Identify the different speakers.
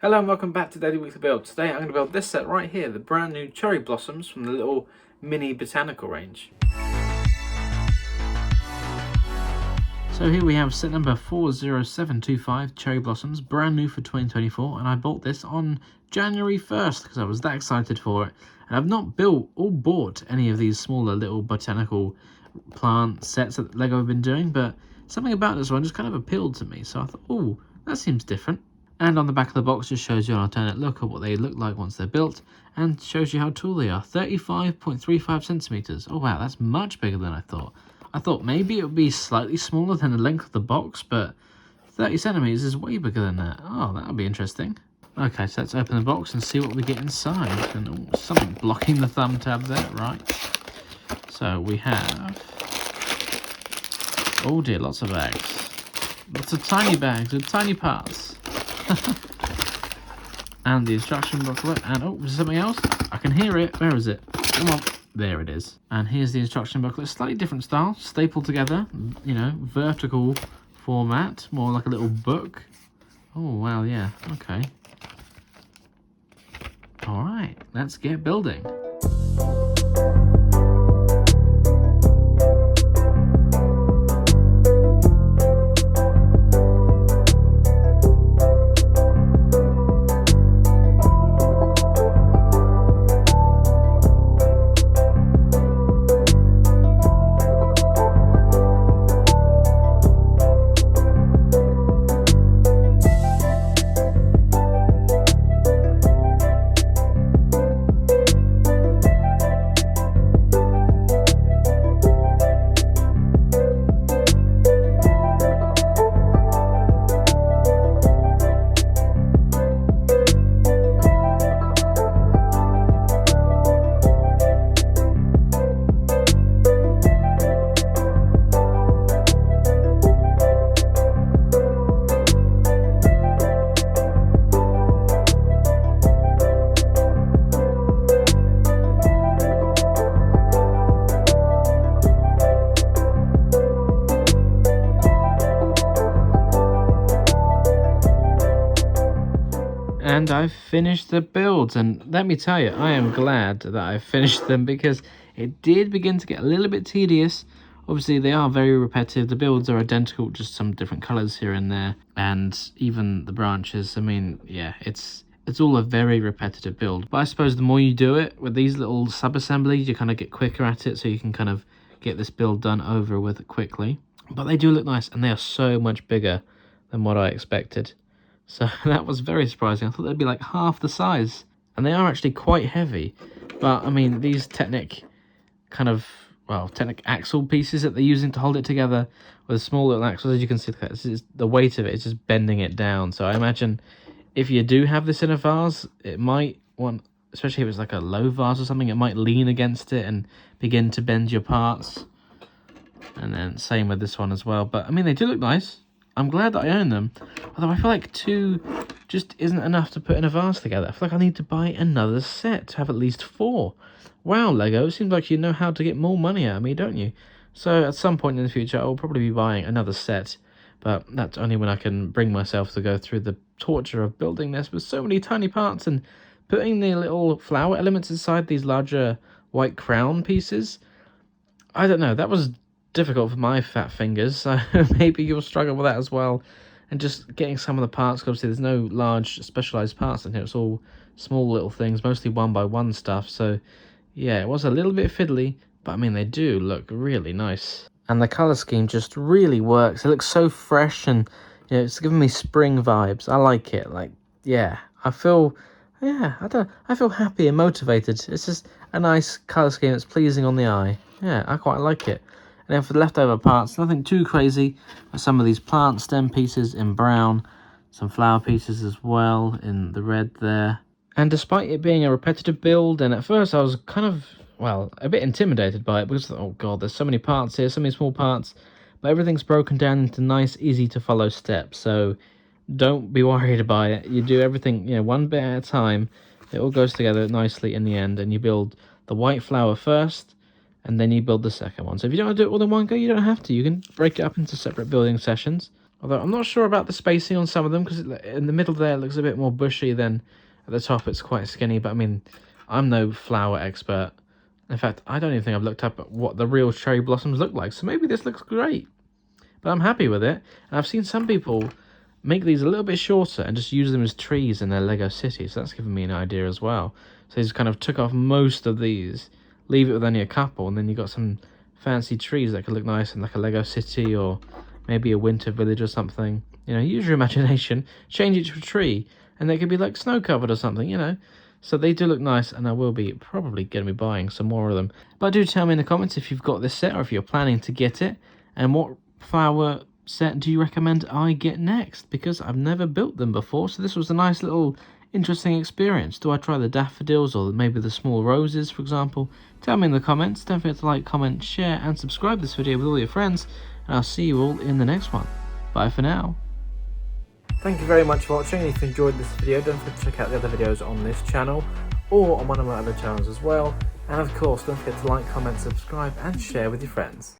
Speaker 1: Hello and welcome back to Daily Weekly Build. Today I'm going to build this set right here, the brand new cherry blossoms from the little mini botanical range. So here we have set number 40725 cherry blossoms, brand new for 2024, and I bought this on January 1st because I was that excited for it. And I've not bought any of these smaller little botanical plant sets that LEGO have been doing, but something about this one just kind of appealed to me. So I thought, oh, that seems different. And on the back of the box just shows you an alternate look at what they look like once they're built, and shows you how tall they are, 35.35 centimeters. Oh wow, that's much bigger than I thought. I thought maybe it would be slightly smaller than the length of the box, but 30 centimeters is way bigger than that. Oh, that'll be interesting. Okay, so let's open the box and see what we get inside. And oh, something blocking the thumb tab there, right? So we have, oh dear, lots of bags. Lots of tiny bags with tiny parts. And the instruction booklet, and oh, is there something else? I can hear it. Where is it? Come on. There it is. And here's the instruction booklet. Slightly different style, stapled together, you know, vertical format, more like a little book. Oh, well, yeah, okay. All right, let's get building. And I've finished the builds, and let me tell you, I am glad that I finished them because it did begin to get a little bit tedious. Obviously, they are very repetitive. The builds are identical, just some different colors here and there, and even the branches. I mean, yeah, it's all a very repetitive build. But I suppose the more you do it with these little sub-assemblies, you kind of get quicker at it, so you can kind of get this build done over with quickly. But they do look nice, and they are so much bigger than what I expected. So that was very surprising. I thought they'd be like half the size. And they are actually quite heavy. But, I mean, these Technic axle pieces that they're using to hold it together with small little axles, as you can see, the weight of it is just bending it down. So I imagine if you do have this in a vase, it might want, especially if it's like a low vase or something, it might lean against it and begin to bend your parts. And then same with this one as well. But, I mean, they do look nice. I'm glad that I own them, although I feel like 2 just isn't enough to put in a vase together. I feel like I need to buy another set to have at least 4. Wow, LEGO, it seems like you know how to get more money out of me, don't you? So at some point in the future, I'll probably be buying another set, but that's only when I can bring myself to go through the torture of building this with so many tiny parts and putting the little flower elements inside these larger white crown pieces. I don't know, that was difficult for my fat fingers, so maybe you'll struggle with that as well. And just getting some of the parts, because obviously there's no large specialized parts in here, it's all small little things, mostly 1x1 stuff. So yeah, it was a little bit fiddly, but I mean, they do look really nice, and the color scheme just really works. It looks so fresh, and you know, it's giving me spring vibes. I like it. Like, yeah, I feel happy and motivated. It's just a nice color scheme that's pleasing on the eye. Yeah, I quite like it. And then for the leftover parts, nothing too crazy. Some of these plant stem pieces in brown, some flower pieces as well in the red there. And despite it being a repetitive build, and at first I was kind of, well, a bit intimidated by it because, oh god, there's so many parts here, so many small parts. But everything's broken down into nice, easy to follow steps. So don't be worried by it. You do everything, you know, one bit at a time. It all goes together nicely in the end, and you build the white flower first, and then you build the second one. So if you don't want to do it all in one go, you don't have to. You can break it up into separate building sessions. Although I'm not sure about the spacing on some of them, because in the middle there it looks a bit more bushy than at the top it's quite skinny. But I mean, I'm no flower expert. In fact, I don't even think I've looked up at what the real cherry blossoms look like. So maybe this looks great. But I'm happy with it. And I've seen some people make these a little bit shorter and just use them as trees in their Lego city. So that's given me an idea as well. So they just kind of took off most of these, leave it with only a couple, and then you got some fancy trees that could look nice in like a Lego city or maybe a winter village or something. You know, use your imagination, change it to a tree, and they could be like snow covered or something, you know. So they do look nice, and I will be probably going to be buying some more of them. But do tell me in the comments if you've got this set or if you're planning to get it, and what flower set do you recommend I get next? Because I've never built them before, so this was a nice little interesting experience. Do I try the daffodils or maybe the small roses, for example? Tell me in the comments. Don't forget to like, comment, share, and subscribe this video with all your friends, and I'll see you all in the next one. Bye for now. Thank you very much for watching. If you enjoyed this video, don't forget to check out the other videos on this channel or on one of my other channels as well. And of course, don't forget to like, comment, subscribe, and share with your friends.